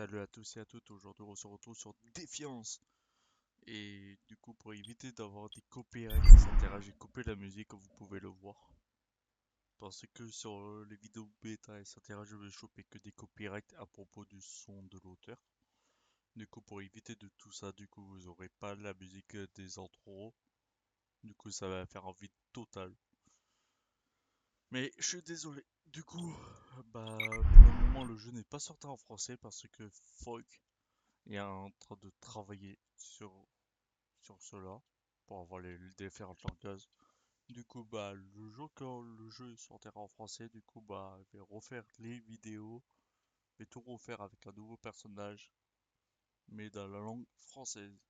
Salut à tous et à toutes, aujourd'hui on se retrouve sur Défiance. Et du coup pour éviter d'avoir des copyrights, etc. j'ai coupé la musique comme vous pouvez le voir. Parce que sur les vidéos bêta, etc. je vais choper que des copyrights à propos du son de l'auteur. Du coup pour éviter de tout ça, du coup vous aurez pas la musique des intros. Du coup ça va faire un vide total. Mais je suis désolé. Du coup, bah pour le moment le jeu n'est pas sorti en français parce que Fogg est en train de travailler sur cela pour avoir les différentes langages. Du coup, bah, le jour quand le jeu sortira en français, du coup, bah, je vais refaire les vidéos, je vais tout refaire avec un nouveau personnage, mais dans la langue française.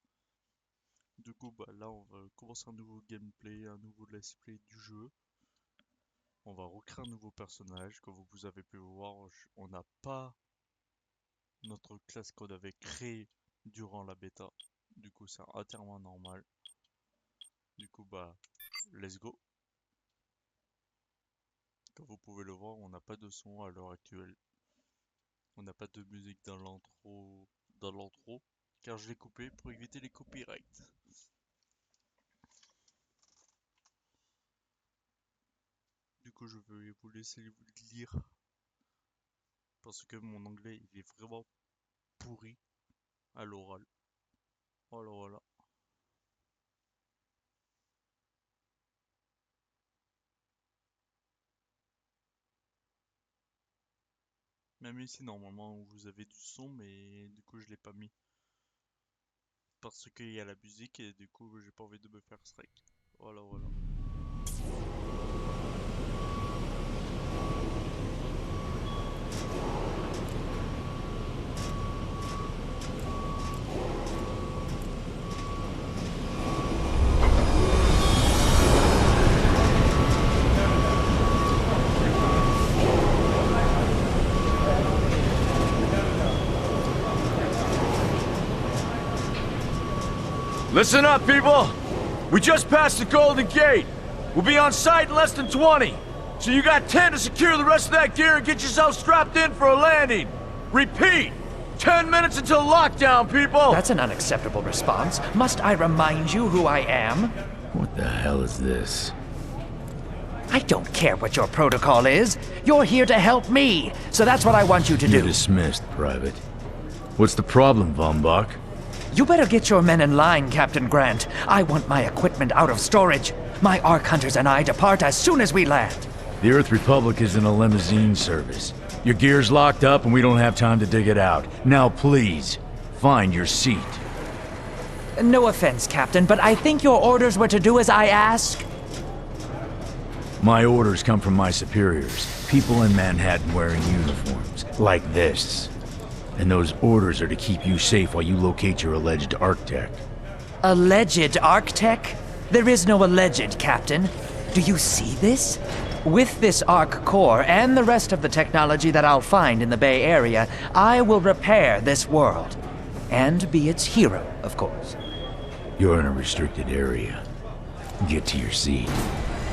Du coup, bah, là, on va commencer un nouveau gameplay, un nouveau let's play du jeu. On va recréer un nouveau personnage, comme vous avez pu voir, on n'a pas notre classe qu'on avait créée durant la bêta. Du coup, c'est entièrement normal. Du coup, bah, let's go. Comme vous pouvez le voir, on n'a pas de son à l'heure actuelle. On n'a pas de musique dans l'intro, car je l'ai coupé pour éviter les copyrights. Du coup, je vais vous laisser lire, parce que mon anglais, il est vraiment pourri à l'oral. Voilà, voilà. Même ici, normalement, vous avez du son, mais du coup, je l'ai pas mis. Parce qu'il y a la musique, et du coup, j'ai pas envie de me faire strike. Voilà, voilà. Listen up, people! We just passed the Golden Gate. We'll be on site in less than 20. So you got 10 to secure the rest of that gear and get yourself strapped in for a landing. Repeat! 10 minutes until lockdown, people! That's an unacceptable response. Must I remind you who I am? What the hell is this? I don't care what your protocol is. You're here to help me, so that's what I want you to You're do. dismissed, Private. What's the problem, Von Bach? You better get your men in line, Captain Grant. I want my equipment out of storage. My Ark Hunters and I depart as soon as we land. The Earth Republic is in a limousine service. Your gear's locked up and we don't have time to dig it out. Now please, find your seat. No offense, Captain, but I think your orders were to do as I ask. My orders come from my superiors. People in Manhattan wearing uniforms, like this. And those orders are to keep you safe while you locate your alleged architect. Alleged Arc-Tech? There is no alleged, Captain. Do you see this? With this Arc core and the rest of the technology that I'll find in the Bay Area, I will repair this world. And be its hero, of course. You're in a restricted area. Get to your seat.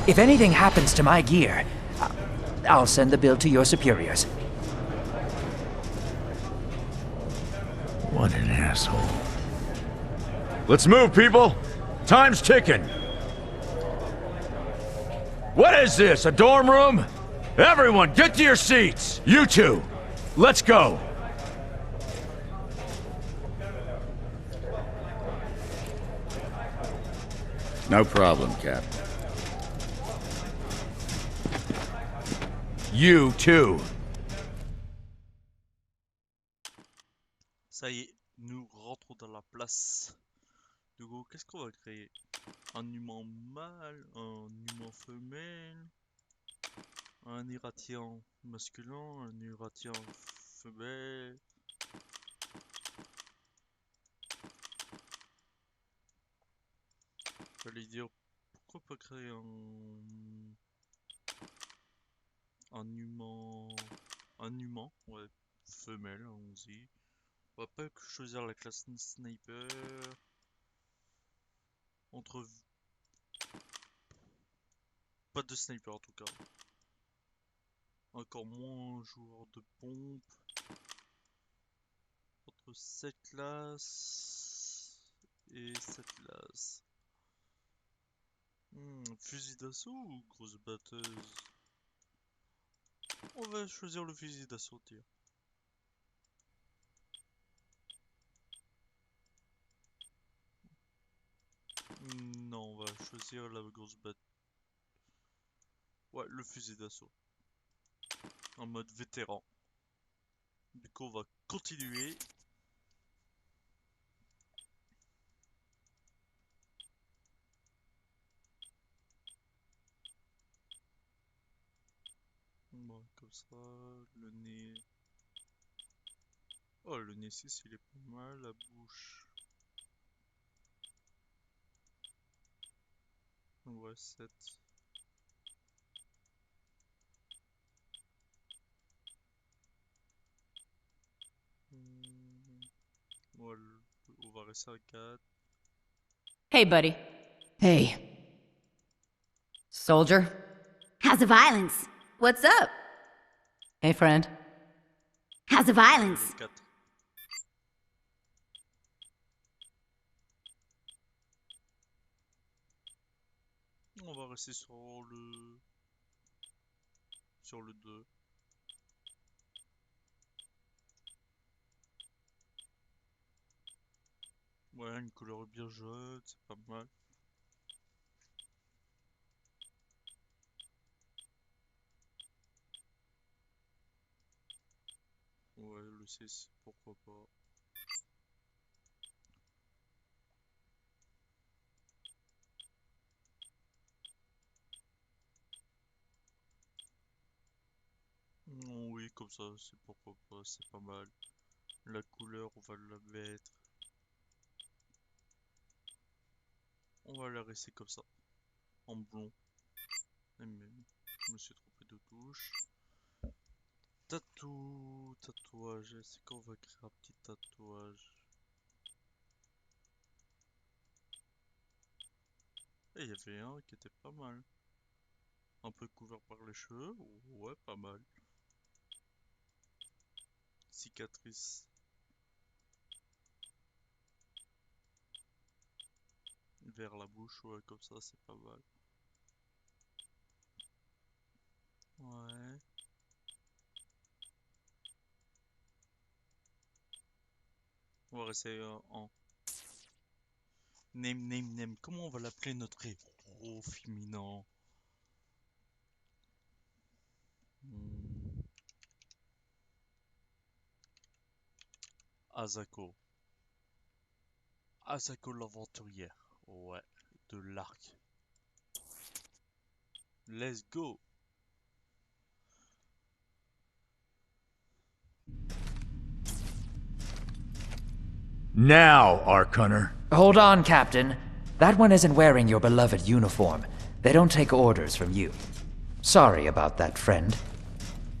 If anything happens to my gear, I'll send the bill to your superiors. What an asshole. Let's move, people! Time's ticking! What is this, a dorm room? Everyone, get to your seats! You two, let's go! No problem, Cap. You too. Ça y est, nous rentrons dans la place. Du coup, qu'est-ce qu'on va créer? Un humain mâle, un humain femelle, un iratien masculin, un iratien femelle. J'allais dire, pourquoi pas créer un humain, ouais, femelle, allons-y. On va pas choisir la classe sniper. Entre... Pas de sniper en tout cas. Encore moins joueur de pompe. entre cette classe et cette classe. Fusil d'assaut ou grosse batteuse? On va choisir le fusil d'assaut, tiens. Non, on va choisir la grosse batteuse. Ouais, le fusil d'assaut. En mode vétéran. Du coup, on va continuer. Bon, comme ça, le nez. Oh, le nez 6, il est pas mal. La bouche. Ouais, 7. Ouais, on va rester à 4. Hey, buddy. Hey. Soldier? How's the violence? What's up? Hey, friend. How's the violence? 4. On va rester sur le 2. Ouais, une couleur bien jaune, c'est pas mal. Ouais, le 6, pourquoi pas. Non, oui, comme ça, c'est pourquoi pas, c'est pas mal. La couleur, on va la mettre. On va la laisser comme ça, en blond. Et même, je me suis trompé de touche. Tatouage, est-ce qu'on va créer un petit tatouage? Et il y avait un qui était pas mal. Un peu couvert par les cheveux, ouais, pas mal. Cicatrice. Vers la bouche, ouais, comme ça, c'est pas mal. Ouais. On va rester en name. Comment on va l'appeler notre héros féminin? Asako. Asako l'aventurière. Ouais, de l'arc. Let's go. Now, Ark Hunter. Hold on, Captain. That one isn't wearing your beloved uniform. They don't take orders from you. Sorry about that, friend.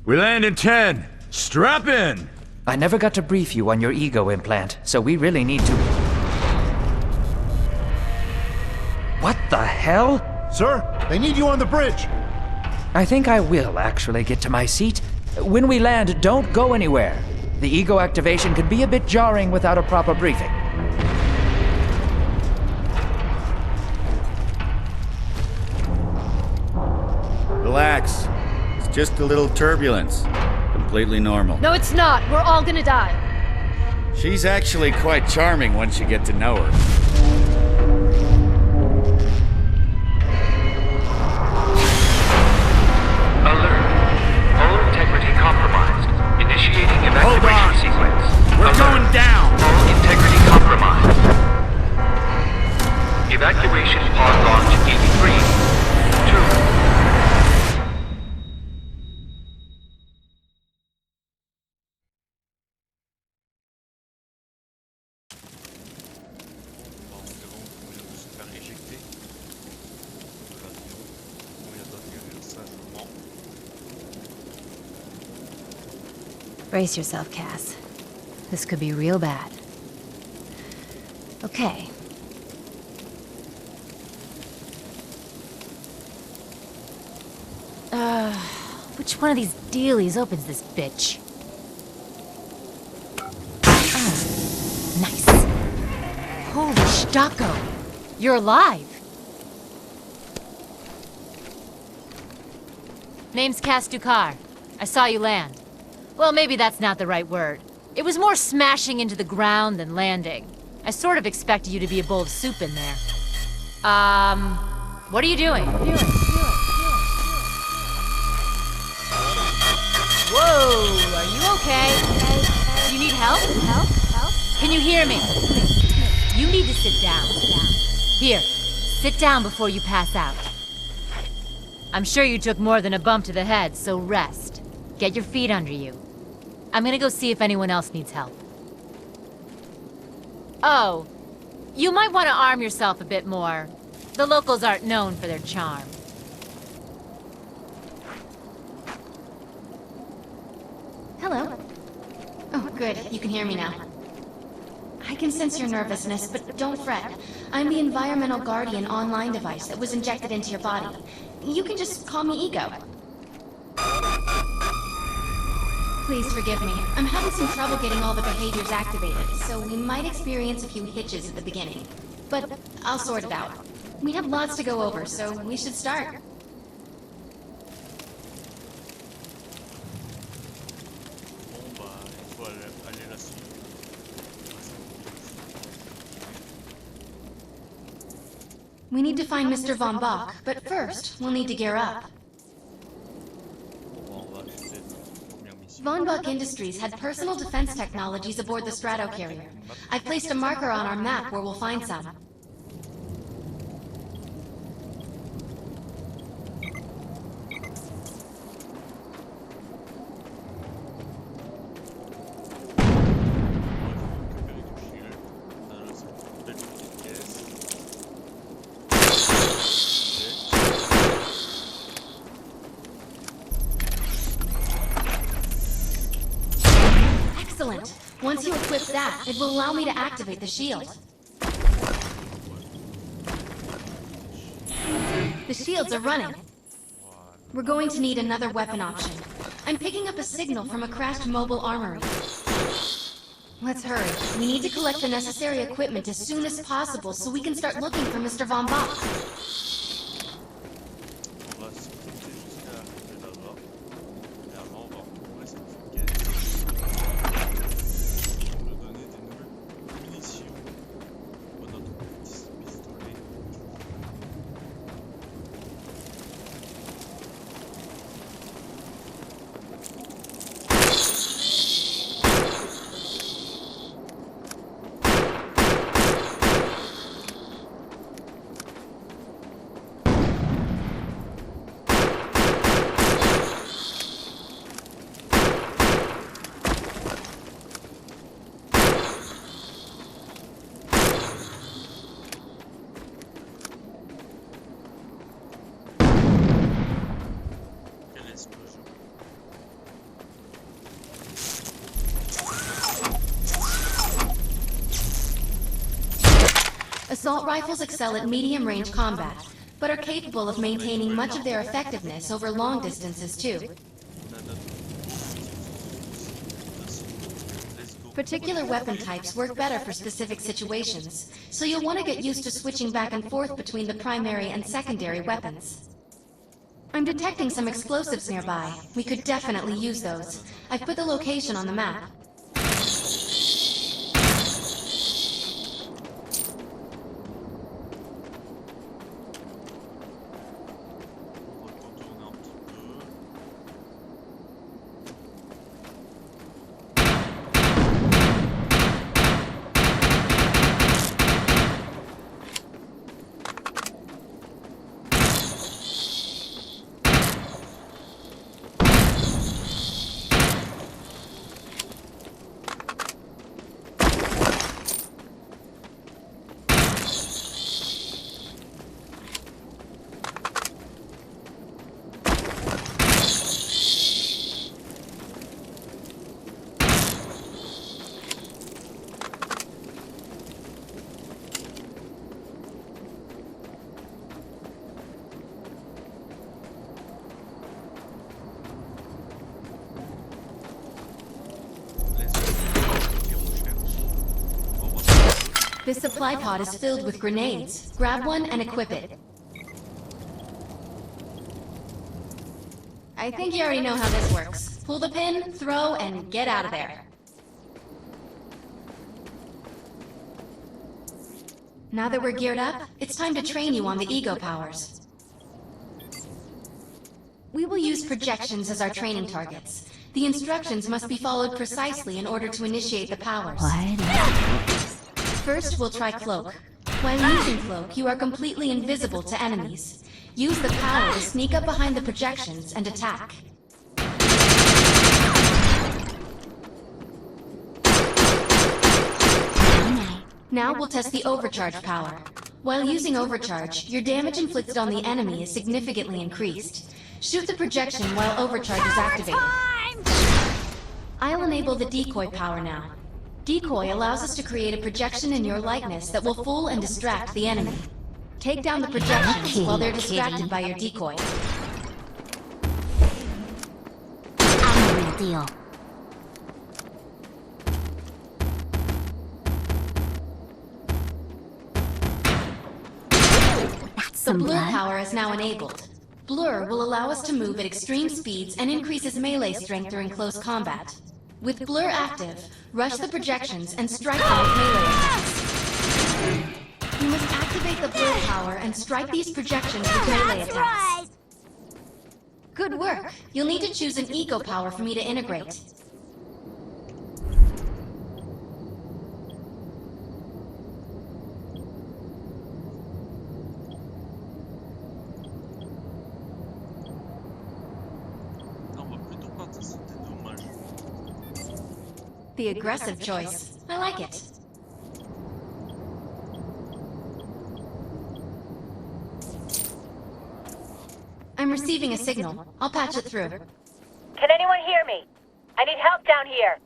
We land in 10. Strap in! I never got to brief you on your ego implant, so we really need to... What the hell? Sir, they need you on the bridge. I think I will actually get to my seat. When we land, don't go anywhere. The ego activation can be a bit jarring without a proper briefing. Relax. It's just a little turbulence. Completely normal. No, it's not. We're all gonna die. She's actually quite charming once you get to know her. Alert. Hull integrity compromised. Initiating evacuation sequence. We're going down! Hull integrity compromised. Evacuation pod launch in 3, 2. Environ combien de se faire éjecter de l'avion, combien d'atterrir sagement. Brace yourself, Cass. This could be real bad. Okay. Which one of these dealies opens this bitch? Nice. Holy Stocko! You're alive! Name's Cass Dukar. I saw you land. Well, maybe that's not the right word. It was more smashing into the ground than landing. I sort of expected you to be a bowl of soup in there. What are you doing? Whoa, are you okay? You need help? Can you hear me? You need to sit down. Here, sit down before you pass out. I'm sure you took more than a bump to the head, so rest. Get your feet under you. I'm gonna go see if anyone else needs help. Oh, you might want to arm yourself a bit more. The locals aren't known for their charm. Hello. Oh, good. You can hear me now. I can sense your nervousness, but don't fret. I'm the environmental guardian online device that was injected into your body. You can just call me Ego. Please forgive me. I'm having some trouble getting all the behaviors activated, so we might experience a few hitches at the beginning. But I'll sort it out. We have lots to go over, so we should start. Bon bah, il faut aller la suivre. We need to find Mr. Von Bach, but first, we'll need to gear up. Bon, on va aller peut-être première mission. Von Bach Industries had personal defense technologies aboard the Stratocarrier. I've placed a marker on our map where we'll find some. Excellent. Once you equip that, it will allow me to activate the shield. The shields are running. We're going to need another weapon option. I'm picking up a signal from a crashed mobile armory. Let's hurry. We need to collect the necessary equipment as soon as possible so we can start looking for Mr. Von Bach. On va se porter jusqu'à arriver là-bas. Et avant, on va retrouver cette caisse. On va donner des nouvelles munitions pour notre petit pistolet. Quelle explosion. Assault rifles excel at medium-range combat, but are capable of maintaining much of their effectiveness over long distances too. On a notre... Let's go. Particular weapon types work better for specific situations, so you'll want to get used to switching back and forth between the primary and secondary weapons. I'm detecting some explosives nearby. We could definitely use those. I've put the location on the map. On va contourner un petit peu. This supply pod is filled with grenades. Grab one and equip it. I think you already know how this works. Pull the pin, throw, and get out of there. Now that we're geared up, it's time to train you on the ego powers. We will use projections as our training targets. The instructions must be followed precisely in order to initiate the powers. First, we'll try Cloak. While using Cloak, you are completely invisible to enemies. Use the power to sneak up behind the projections and attack. Now we'll test the overcharge power. While using overcharge, your damage inflicted on the enemy is significantly increased. Shoot the projection while overcharge is activated. I'll enable the decoy power now. Decoy allows us to create a projection in your likeness that will fool and distract the enemy. Take down the projections while they're distracted by your decoy. I'm the real deal. The blur power is now enabled. Blur will allow us to move at extreme speeds and increases melee strength during close combat. With Blur active, rush the projections and strike them with melee attacks. You must activate the Blur power and strike these projections with melee attacks. Good work! You'll need to choose an ego power for me to integrate. The aggressive choice. I like it. I'm receiving a signal. I'll patch it through. Can anyone hear me? I need help down here.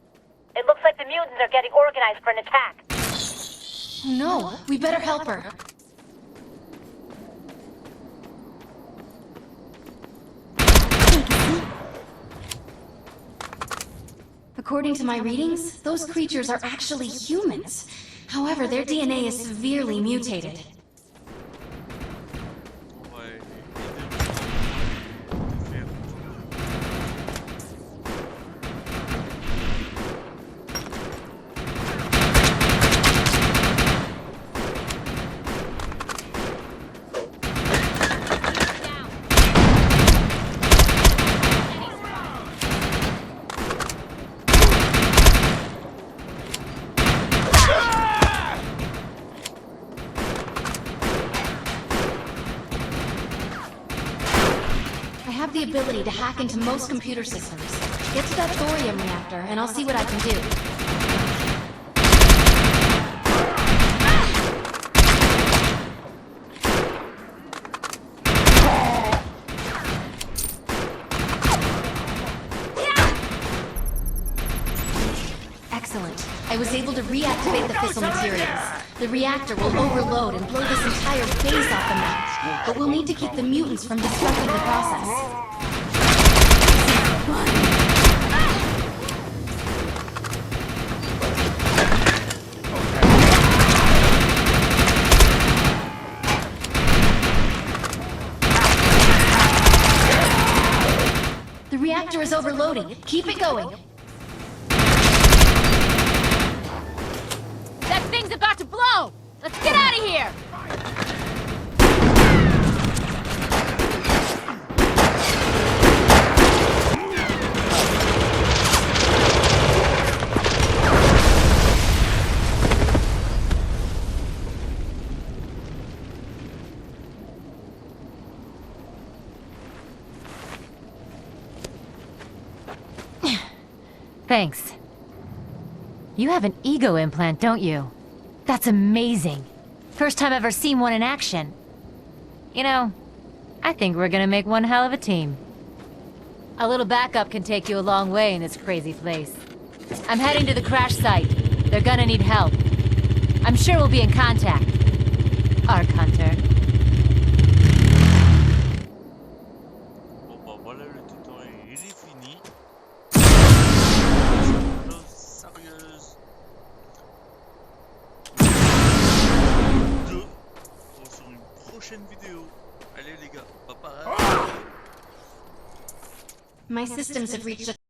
It looks like the mutants are getting organized for an attack. No, we better help her. According to my readings, those creatures are actually humans. However, their DNA is severely mutated. The ability to hack into most computer systems. Get to that thorium reactor, and I'll see what I can do. Excellent. I was able to reactivate the fissile materials. The reactor will overload and blow this entire base off the map, but we'll need to keep the mutants from disrupting the process. The reactor is overloading. Keep it going. That thing's about to blow! Let's get out of here! Thanks. You have an ego implant, don't you? That's amazing. First time I've ever seen one in action. You know, I think we're gonna make one hell of a team. A little backup can take you a long way in this crazy place. I'm heading to the crash site. They're gonna need help. I'm sure we'll be in contact. Arc Hunter. Bon bah voilà, le tutoriel il est fini. Chose sérieuse. prochaine vidéo. Allez les gars, bye bye. My systems have reached a